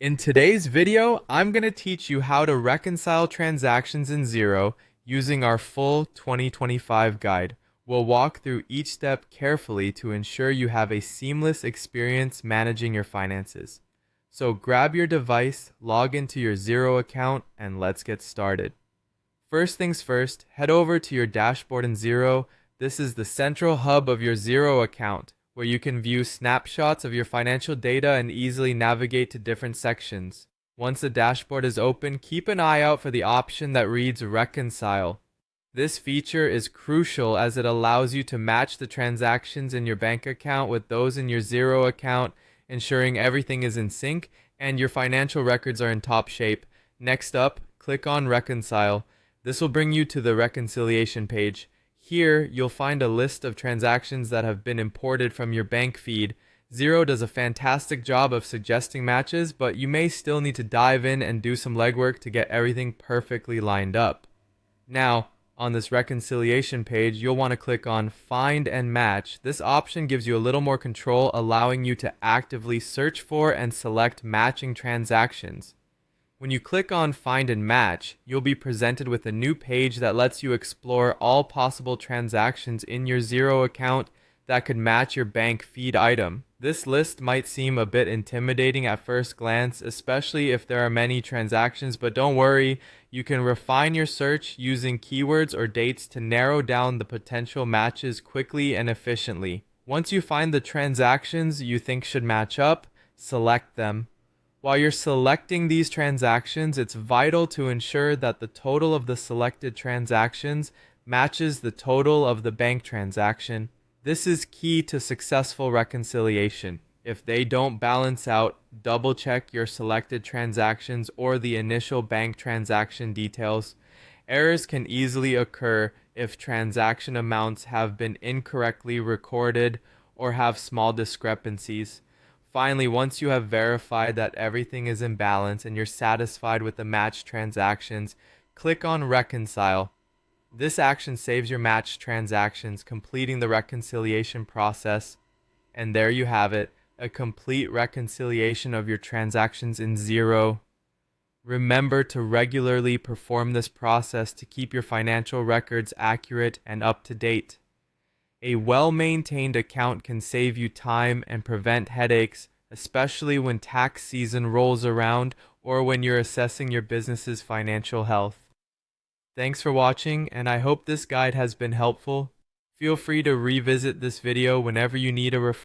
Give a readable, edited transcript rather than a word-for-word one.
In today's video, I'm going to teach you how to reconcile transactions in Xero using our full 2025 guide. We'll walk through each step carefully to ensure you have a seamless experience managing your finances. So grab your device, log into your Xero account, and let's get started. First things first, head over to your dashboard in Xero. This is the central hub of your Xero account, where you can view snapshots of your financial data and easily navigate to different sections. Once the dashboard is open, keep an eye out for the option that reads Reconcile. This feature is crucial as it allows you to match the transactions in your bank account with those in your Xero account, ensuring everything is in sync and your financial records are in top shape. Next up, click on Reconcile. This will bring you to the reconciliation page. Here, you'll find a list of transactions that have been imported from your bank feed. Xero does a fantastic job of suggesting matches, but you may still need to dive in and do some legwork to get everything perfectly lined up. Now, on this reconciliation page, you'll want to click on Find and Match. This option gives you a little more control, allowing you to actively search for and select matching transactions. When you click on Find and Match, you'll be presented with a new page that lets you explore all possible transactions in your Xero account that could match your bank feed item. This list might seem a bit intimidating at first glance, especially if there are many transactions, but don't worry, you can refine your search using keywords or dates to narrow down the potential matches quickly and efficiently. Once you find the transactions you think should match up, select them. While you're selecting these transactions, it's vital to ensure that the total of the selected transactions matches the total of the bank transaction. This is key to successful reconciliation. If they don't balance out, double check your selected transactions or the initial bank transaction details. Errors can easily occur if transaction amounts have been incorrectly recorded or have small discrepancies. Finally, once you have verified that everything is in balance and you're satisfied with the matched transactions, click on Reconcile. This action saves your matched transactions, completing the reconciliation process. And there you have it, a complete reconciliation of your transactions in Xero. Remember to regularly perform this process to keep your financial records accurate and up to date. A well-maintained account can save you time and prevent headaches, especially when tax season rolls around or when you're assessing your business's financial health. Thanks for watching, and I hope this guide has been helpful. Feel free to revisit this video whenever you need a refresher.